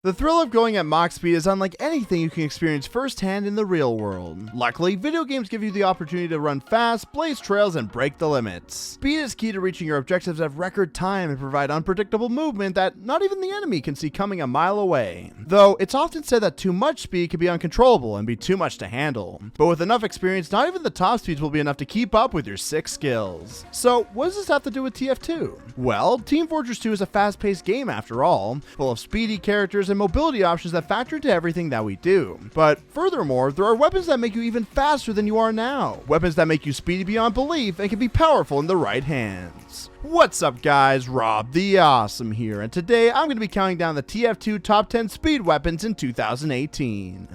The thrill of going at Mach speed is unlike anything you can experience firsthand in the real world. Luckily, video games give you the opportunity to run fast, blaze trails, and break the limits. Speed is key to reaching your objectives at record time and provide unpredictable movement that not even the enemy can see coming a mile away. Though, it's often said that too much speed can be uncontrollable and be too much to handle. But with enough experience, not even the top speeds will be enough to keep up with your sick skills. So, what does this have to do with TF2? Well, Team Fortress 2 is a fast-paced game after all, full of speedy characters and mobility options that factor into everything that we do. But furthermore, there are weapons that make you even faster than you are now. Weapons that make you speedy beyond belief and can be powerful in the right hands. What's up guys, Rob the Awesome here, and today I'm going to be counting down the TF2 top 10 speed weapons in 2018.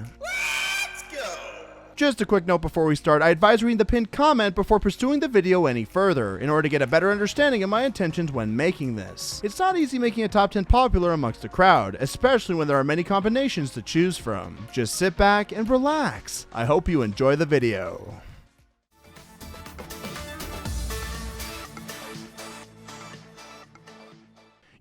Just a quick note before we start, I advise reading the pinned comment before pursuing the video any further, in order to get a better understanding of my intentions when making this. It's not easy making a top 10 popular amongst the crowd, especially when there are many combinations to choose from. Just sit back and relax. I hope you enjoy the video.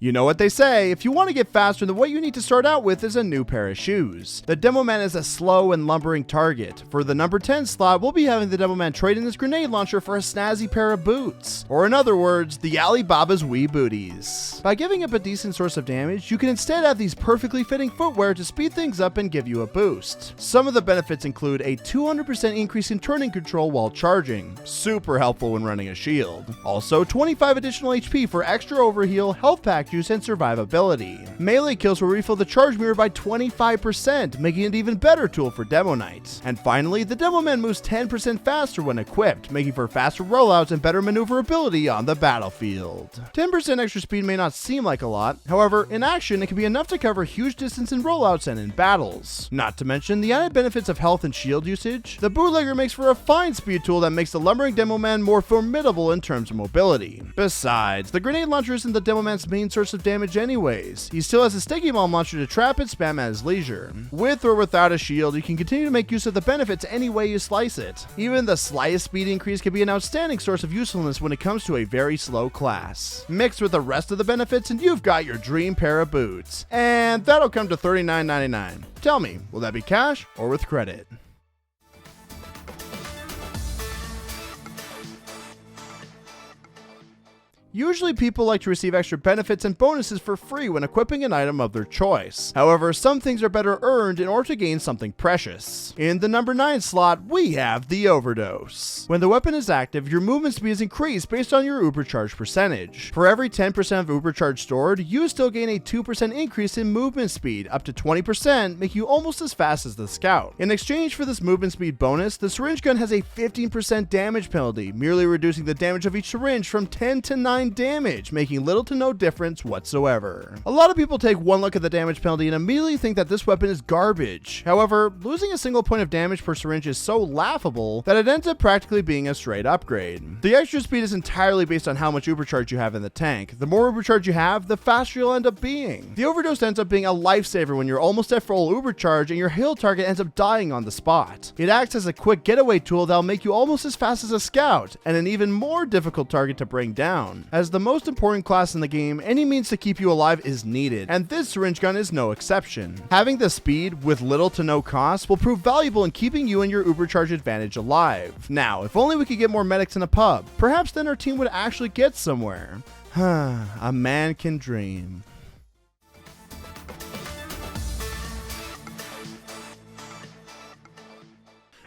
You know what they say, if you want to get faster, then what you need to start out with is a new pair of shoes. The Demoman is a slow and lumbering target. For the number 10 slot, we'll be having the Demoman trade in his grenade launcher for a snazzy pair of boots. Or in other words, the Alibaba's wee booties. By giving up a decent source of damage, you can instead have these perfectly fitting footwear to speed things up and give you a boost. Some of the benefits include a 200% increase in turning control while charging, super helpful when running a shield. Also, 25 additional HP for extra overheal, health pack juice, and survivability. Melee kills will refill the charge mirror by 25%, making it an even better tool for Demo Knights. And finally, the Demoman moves 10% faster when equipped, making for faster rollouts and better maneuverability on the battlefield. 10% extra speed may not seem like a lot, however, in action it can be enough to cover huge distance in rollouts and in battles. Not to mention the added benefits of health and shield usage. The bootlegger makes for a fine speed tool that makes the lumbering Demoman more formidable in terms of mobility. Besides, the grenade launcher isn't the Demoman's main source of damage anyways. He still has a sticky bomb launcher to trap and spam at his leisure. With or without a shield, you can continue to make use of the benefits any way you slice it. Even the slightest speed increase can be an outstanding source of usefulness when it comes to a very slow class. Mixed with the rest of the benefits and you've got your dream pair of boots. And that'll come to $39.99. Tell me, will that be cash or with credit? Usually people like to receive extra benefits and bonuses for free when equipping an item of their choice. However, some things are better earned in order to gain something precious. In the number 9 slot, we have the Overdose. When the weapon is active, your movement speed is increased based on your Ubercharge percentage. For every 10% of Ubercharge stored, you still gain a 2% increase in movement speed, up to 20%, making you almost as fast as the Scout. In exchange for this movement speed bonus, the syringe gun has a 15% damage penalty, merely reducing the damage of each syringe from 10 to 9 damage, making little to no difference whatsoever. A lot of people take one look at the damage penalty and immediately think that this weapon is garbage. However, losing a single point of damage per syringe is so laughable that it ends up practically being a straight upgrade. The extra speed is entirely based on how much Ubercharge you have in the tank. The more Ubercharge you have, the faster you'll end up being. The Overdose ends up being a lifesaver when you're almost at full Ubercharge and your heal target ends up dying on the spot. It acts as a quick getaway tool that'll make you almost as fast as a Scout, and an even more difficult target to bring down. As the most important class in the game, any means to keep you alive is needed, and this syringe gun is no exception. Having the speed with little to no cost will prove valuable in keeping you and your Ubercharge advantage alive. Now, if only we could get more medics in a pub, perhaps then our team would actually get somewhere. A man can dream.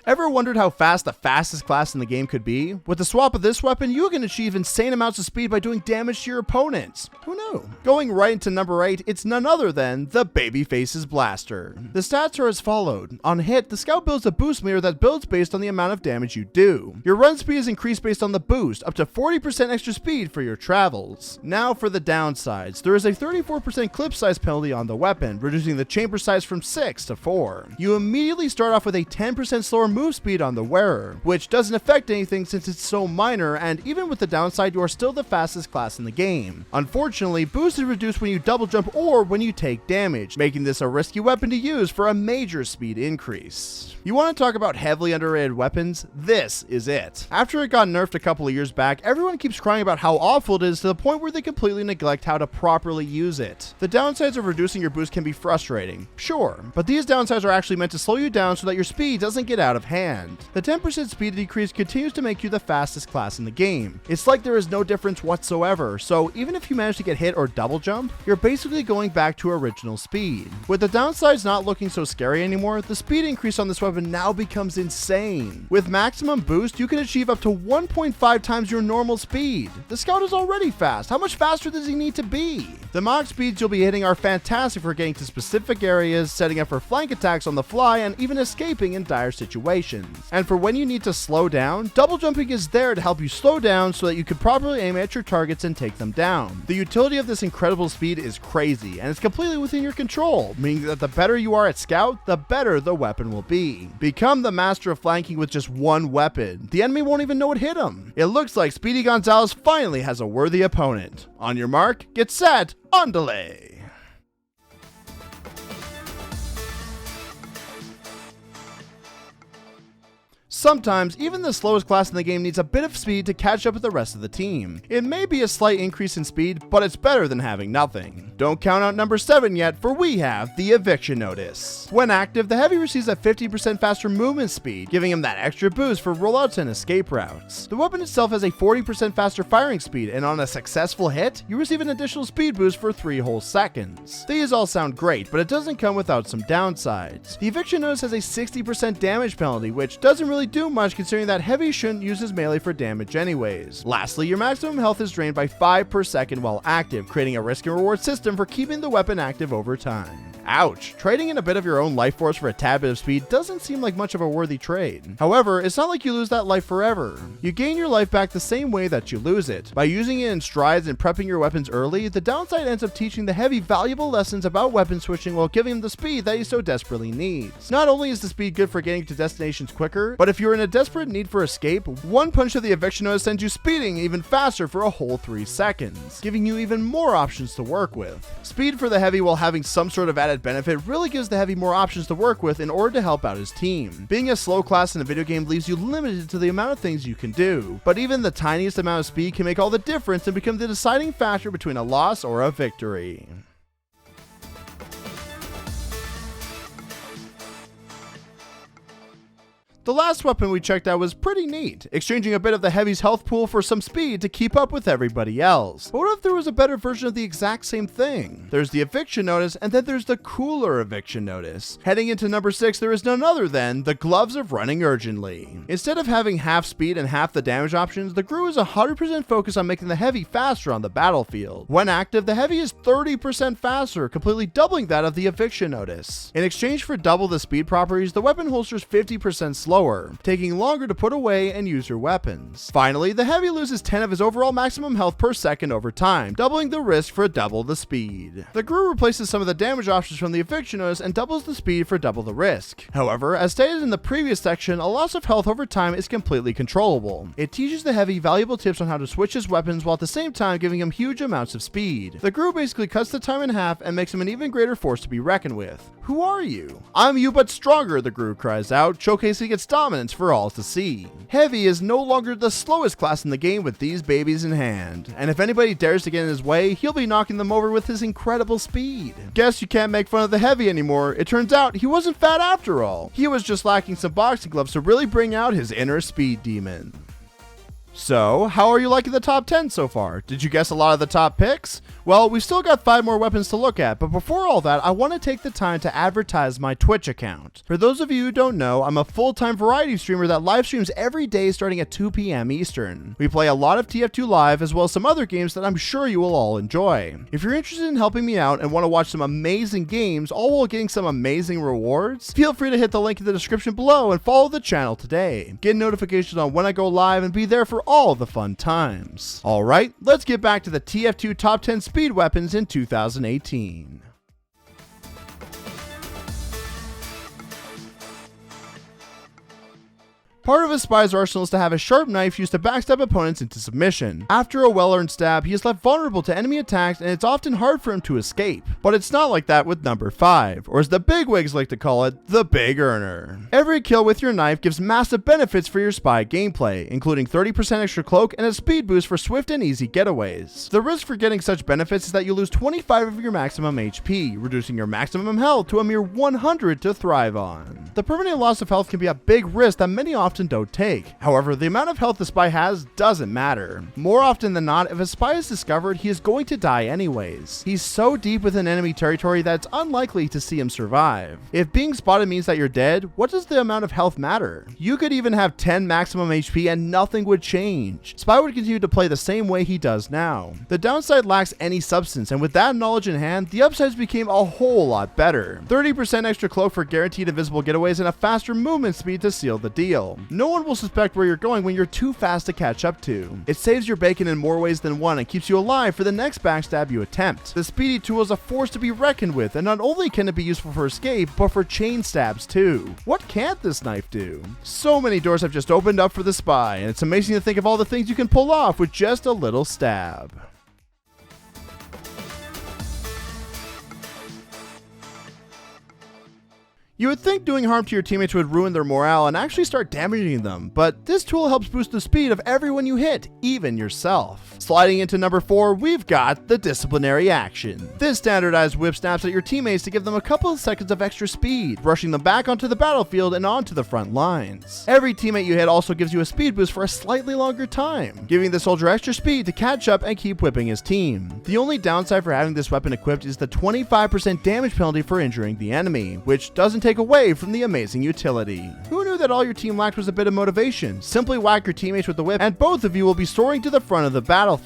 Ever wondered how fast the fastest class in the game could be? With the swap of this weapon, you can achieve insane amounts of speed by doing damage to your opponents. Who knew? Going right into number 8, it's none other than the Babyface's Blaster. The stats are as followed. On hit, the Scout builds a boost meter that builds based on the amount of damage you do. Your run speed is increased based on the boost, up to 40% extra speed for your travels. Now for the downsides. There is a 34% clip size penalty on the weapon, reducing the chamber size from 6 to 4. You immediately start off with a 10% slower move speed on the wearer, which doesn't affect anything since it's so minor, and even with the downside, you are still the fastest class in the game. Unfortunately, boost is reduced when you double jump or when you take damage, making this a risky weapon to use for a major speed increase. You want to talk about heavily underrated weapons? This is it. After it got nerfed a couple of years back, everyone keeps crying about how awful it is to the point where they completely neglect how to properly use it. The downsides of reducing your boost can be frustrating, sure, but these downsides are actually meant to slow you down so that your speed doesn't get out of hand. The 10% speed decrease continues to make you the fastest class in the game. It's like there is no difference whatsoever, so even if you manage to get hit or double jump, you're basically going back to original speed. With the downsides not looking so scary anymore, the speed increase on this weapon now becomes insane. With maximum boost, you can achieve up to 1.5 times your normal speed. The Scout is already fast. How much faster does he need to be? The Mach speeds you'll be hitting are fantastic for getting to specific areas, setting up for flank attacks on the fly, and even escaping in dire situations. And for when you need to slow down, double jumping is there to help you slow down so that you can properly aim at your targets and take them down. The utility of this incredible speed is crazy, and it's completely within your control, meaning that the better you are at Scout, the better the weapon will be. Become the master of flanking with just one weapon. The enemy won't even know it hit him. It looks like Speedy Gonzalez finally has a worthy opponent. On your mark, get set, on delay. Sometimes, even the slowest class in the game needs a bit of speed to catch up with the rest of the team. It may be a slight increase in speed, but it's better than having nothing. Don't count out number 7 yet, for we have the Eviction Notice. When active, the Heavy receives a 50% faster movement speed, giving him that extra boost for rollouts and escape routes. The weapon itself has a 40% faster firing speed, and on a successful hit, you receive an additional speed boost for 3 whole seconds. These all sound great, but it doesn't come without some downsides. The Eviction Notice has a 60% damage penalty, which doesn't really do much considering that Heavy shouldn't use his melee for damage anyways. Lastly, your maximum health is drained by 5 per second while active, creating a risk and reward system for keeping the weapon active over time. Ouch, trading in a bit of your own life force for a tad bit of speed doesn't seem like much of a worthy trade. However, it's not like you lose that life forever. You gain your life back the same way that you lose it. By using it in strides and prepping your weapons early, the downside ends up teaching the Heavy valuable lessons about weapon switching while giving him the speed that he so desperately needs. Not only is the speed good for getting to destinations quicker, but if you're in a desperate need for escape, one punch of the Eviction Notice sends you speeding even faster for a whole 3 seconds, giving you even more options to work with. Speed for the Heavy while having some sort of added benefit really gives the Heavy more options to work with in order to help out his team. Being a slow class in a video game leaves you limited to the amount of things you can do, but even the tiniest amount of speed can make all the difference and become the deciding factor between a loss or a victory. The last weapon we checked out was pretty neat, exchanging a bit of the Heavy's health pool for some speed to keep up with everybody else. But what if there was a better version of the exact same thing? There's the Eviction Notice, and then there's the cooler Eviction Notice. Heading into number 6, there is none other than the Gloves of Running Urgently. Instead of having half speed and half the damage options, the GRU is 100% focused on making the Heavy faster on the battlefield. When active, the Heavy is 30% faster, completely doubling that of the Eviction Notice. In exchange for double the speed properties, the weapon holsters 50% slower, taking longer to put away and use your weapons. Finally, the Heavy loses 10 of his overall maximum health per second over time, doubling the risk for double the speed. The GRU replaces some of the damage options from the Eviction Notice and doubles the speed for double the risk. However, as stated in the previous section, a loss of health over time is completely controllable. It teaches the Heavy valuable tips on how to switch his weapons while at the same time giving him huge amounts of speed. The GRU basically cuts the time in half and makes him an even greater force to be reckoned with. Who are you? I'm you but stronger, the GRU cries out, showcasing its dominance for all to see. Heavy is no longer the slowest class in the game with these babies in hand, and if anybody dares to get in his way, he'll be knocking them over with his incredible speed. Guess you can't make fun of the Heavy anymore. It turns out he wasn't fat after all. He was just lacking some boxing gloves to really bring out his inner speed demon. So, how are you liking the top 10 so far? Did you guess a lot of the top picks? Well, we've still got 5 more weapons to look at, but before all that, I want to take the time to advertise my Twitch account. For those of you who don't know, I'm a full-time variety streamer that live streams every day starting at 2 p.m. Eastern. We play a lot of TF2 Live as well as some other games that I'm sure you will all enjoy. If you're interested in helping me out and want to watch some amazing games, all while getting some amazing rewards, feel free to hit the link in the description below and follow the channel today. Get notifications on when I go live and be there for all the fun times. Alright, let's get back to the TF2 Top 10 Speed Weapons in 2018. Part of a spy's arsenal is to have a sharp knife used to backstab opponents into submission. After a well-earned stab, he is left vulnerable to enemy attacks and it's often hard for him to escape. But it's not like that with number 5, or as the bigwigs like to call it, the Big Earner. Every kill with your knife gives massive benefits for your spy gameplay, including 30% extra cloak and a speed boost for swift and easy getaways. The risk for getting such benefits is that you lose 25 of your maximum HP, reducing your maximum health to a mere 100 to thrive on. The permanent loss of health can be a big risk that many often don't take. However, the amount of health the spy has doesn't matter. More often than not, if a spy is discovered, he is going to die anyways. He's so deep within enemy territory that it's unlikely to see him survive. If being spotted means that you're dead, what does the amount of health matter? You could even have 10 maximum HP and nothing would change. Spy would continue to play the same way he does now. The downside lacks any substance, and with that knowledge in hand, the upsides became a whole lot better. 30% extra cloak for guaranteed invisible getaways and a faster movement speed to seal the deal. No one will suspect where you're going when you're too fast to catch up to. It saves your bacon in more ways than one and keeps you alive for the next backstab you attempt. The speedy tool is a force to be reckoned with, and not only can it be useful for escape, but for chain stabs too. What can't this knife do? So many doors have just opened up for the spy, and it's amazing to think of all the things you can pull off with just a little stab. You would think doing harm to your teammates would ruin their morale and actually start damaging them, but this tool helps boost the speed of everyone you hit, even yourself. Sliding into number 4, we've got the Disciplinary Action. This standardized whip snaps at your teammates to give them a couple of seconds of extra speed, rushing them back onto the battlefield and onto the front lines. Every teammate you hit also gives you a speed boost for a slightly longer time, giving the soldier extra speed to catch up and keep whipping his team. The only downside for having this weapon equipped is the 25% damage penalty for injuring the enemy, which doesn't take away from the amazing utility. Who knew that all your team lacked was a bit of motivation? Simply whack your teammates with the whip and both of you will be soaring to the front of the battlefield.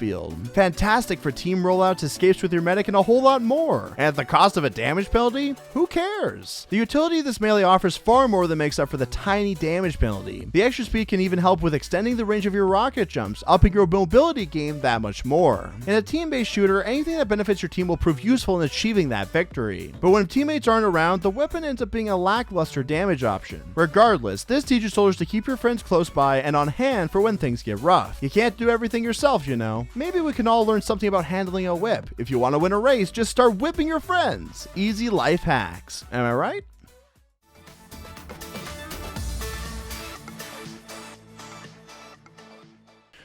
Fantastic for team rollouts, escapes with your medic, and a whole lot more. And at the cost of a damage penalty? Who cares? The utility this melee offers far more than makes up for the tiny damage penalty. The extra speed can even help with extending the range of your rocket jumps, upping your mobility game that much more. In a team-based shooter, anything that benefits your team will prove useful in achieving that victory. But when teammates aren't around, the weapon ends up being a lackluster damage option. Regardless, this teaches soldiers to keep your friends close by and on hand for when things get rough. You can't do everything yourself, you know. Maybe we can all learn something about handling a whip. If you want to win a race, just start whipping your friends. Easy life hacks. Am I right?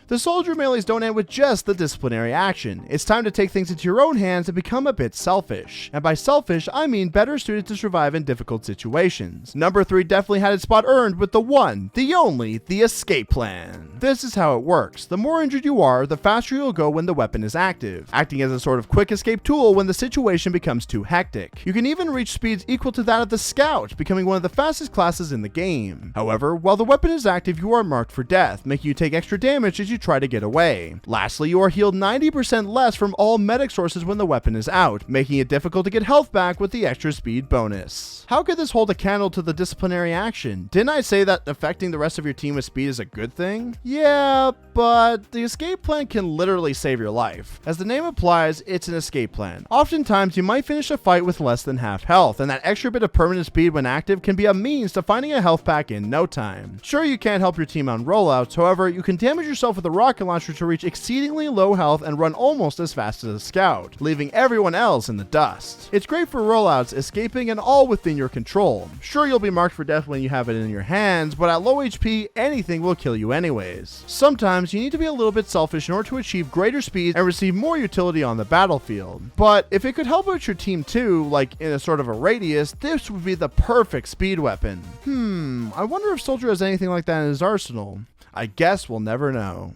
The soldier melees don't end with just the disciplinary action. It's time to take things into your own hands and become a bit selfish. And by selfish, I mean better suited to survive in difficult situations. Number 3 definitely had its spot earned with the one, the only, the escape plan. This is how it works. The more injured you are, the faster you'll go when the weapon is active, acting as a sort of quick escape tool when the situation becomes too hectic. You can even reach speeds equal to that of the scout, becoming one of the fastest classes in the game. However, while the weapon is active, you are marked for death, making you take extra damage as you try to get away. Lastly, you are healed 90% less from all medic sources when the weapon is out, making it difficult to get health back with the extra speed bonus. How could this hold a candle to the disciplinary action? Didn't I say that affecting the rest of your team with speed is a good thing? Yeah, but the escape plan can literally save your life. As the name implies, it's an escape plan. Oftentimes, you might finish a fight with less than half health, and that extra bit of permanent speed when active can be a means to finding a health pack in no time. Sure, you can't help your team on rollouts, however, you can damage yourself with a rocket launcher to reach exceedingly low health and run almost as fast as a scout, leaving everyone else in the dust. It's great for rollouts, escaping, and all within your control. Sure, you'll be marked for death when you have it in your hands, but at low HP, anything will kill you anyways. Sometimes you need to be a little bit selfish in order to achieve greater speed and receive more utility on the battlefield. But if it could help out your team too, like in a sort of a radius, this would be the perfect speed weapon. I wonder if Soldier has anything like that in his arsenal. I guess we'll never know.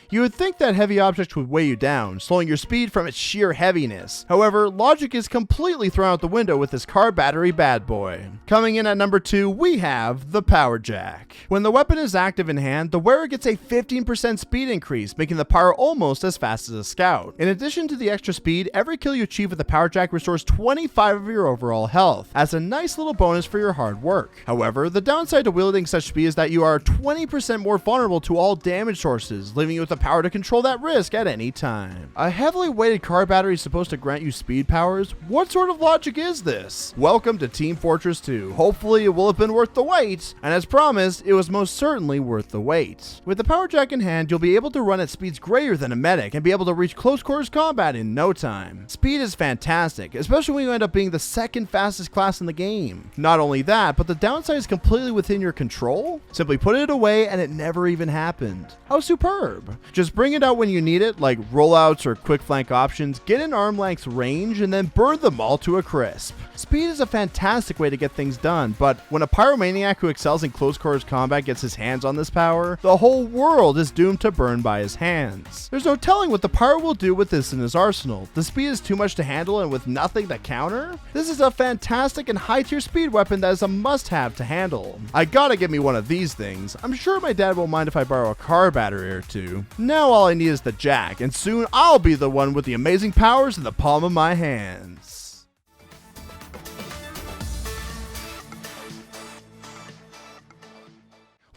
You would think that heavy objects would weigh you down, slowing your speed from its sheer heaviness. However, logic is completely thrown out the window with this car battery bad boy. Coming in at number 2, we have the Powerjack. When the weapon is active in hand, the wearer gets a 15% speed increase, making the Pyro almost as fast as a scout. In addition to the extra speed, every kill you achieve with the Powerjack restores 25 of your overall health, as a nice little bonus for your hard work. However, the downside to wielding such speed is that you are 20% more vulnerable to all damage sources, leaving you with a the power to control that risk at any time. A heavily weighted car battery is supposed to grant you speed powers? What sort of logic is this? Welcome to Team Fortress 2. Hopefully it will have been worth the wait, and as promised, it was most certainly worth the wait. With the Powerjack in hand, you'll be able to run at speeds greater than a medic and be able to reach close quarters combat in no time. Speed is fantastic, especially when you end up being the second fastest class in the game. Not only that, but the downside is completely within your control. Simply put it away and it never even happened. How superb. Just bring it out when you need it, like rollouts or quick flank options, get in arm length range, and then burn them all to a crisp. Speed is a fantastic way to get things done, but when a pyromaniac who excels in close quarters combat gets his hands on this power, the whole world is doomed to burn by his hands. There's no telling what the pyro will do with this in his arsenal. The speed is too much to handle, and with nothing to counter, this is a fantastic and high tier speed weapon that is a must have to handle. I gotta get me one of these things. I'm sure my dad won't mind if I borrow a car battery or two. Now all I need is the jack, and soon I'll be the one with the amazing powers in the palm of my hands.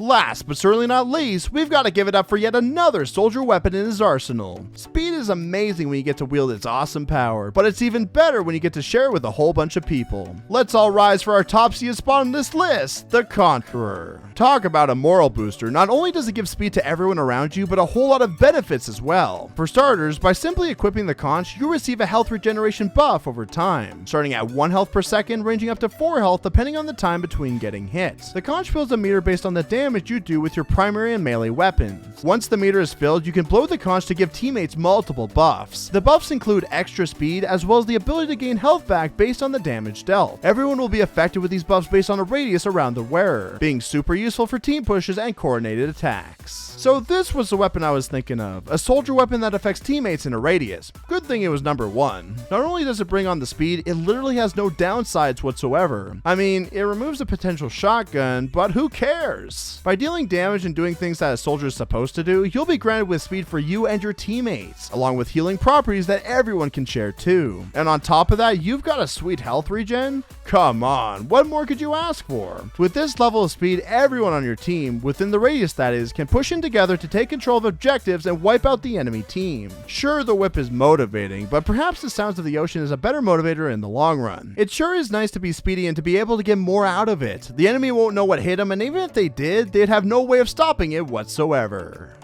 Last but certainly not least, we've got to give it up for yet another soldier weapon in his arsenal. Speed is amazing when you get to wield its awesome power, but it's even better when you get to share it with a whole bunch of people. Let's all rise for our topsiest spot on this list, the Conqueror. Talk about a moral booster. Not only does it give speed to everyone around you, but a whole lot of benefits as well. For starters, by simply equipping the conch, you receive a health regeneration buff over time, starting at 1 health per second, ranging up to 4 health depending on the time between getting hit. The conch fills a meter based on the damage you do with your primary and melee weapons. Once the meter is filled, you can blow the conch to give teammates multiple buffs. The buffs include extra speed as well as the ability to gain health back based on the damage dealt. Everyone will be affected with these buffs based on a radius around the wearer, being super useful for team pushes and coordinated attacks. So this was the weapon I was thinking of, a soldier weapon that affects teammates in a radius. Good thing it was number 1. Not only does it bring on the speed, it literally has no downsides whatsoever. I mean, it removes the potential shotgun, but who cares? By dealing damage and doing things that a soldier is supposed to do, you'll be granted with speed for you and your teammates, along with healing properties that everyone can share too. And on top of that, you've got a sweet health regen? Come on, what more could you ask for? With this level of speed, everyone on your team, within the radius that is, can push in together to take control of objectives and wipe out the enemy team. Sure, the whip is motivating, but perhaps the sounds of the ocean is a better motivator in the long run. It sure is nice to be speedy and to be able to get more out of it. The enemy won't know what hit them, and even if they did, they'd have no way of stopping it whatsoever.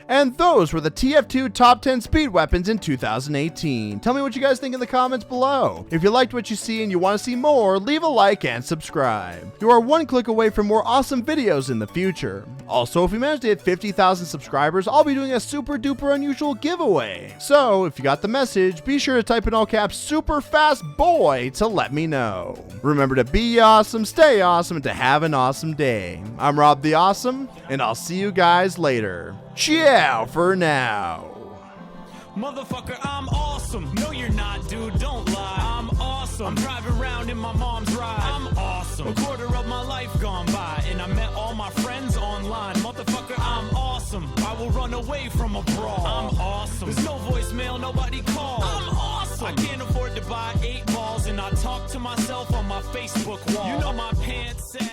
And those were the TF2 Top 10 Speed Weapons in 2018. Tell me what you guys think in the comments below. If you liked what you see and you want to see more, leave a like and subscribe. You are one click away from more awesome videos in the future. Also, if we manage to hit 50,000 subscribers, I'll be doing a super duper unusual giveaway. So, if you got the message, be sure to type in all caps super fast boy to let me know. Remember to be awesome, stay awesome, and to have an awesome day. I'm Rob the Awesome, and I'll see you guys later. Ciao for now. Motherfucker, I'm awesome. No, you're not, dude. Don't lie. I'm awesome. I'm driving around in my mom's ride. I'm awesome. A quarter of my life gone by, and I met all my friends online. Motherfucker, I'm awesome. I will run away from a brawl. I'm awesome. There's no voicemail, nobody calls. I'm awesome. I can't afford to buy 8 balls, and I talk to myself on my Facebook wall. You know my pants said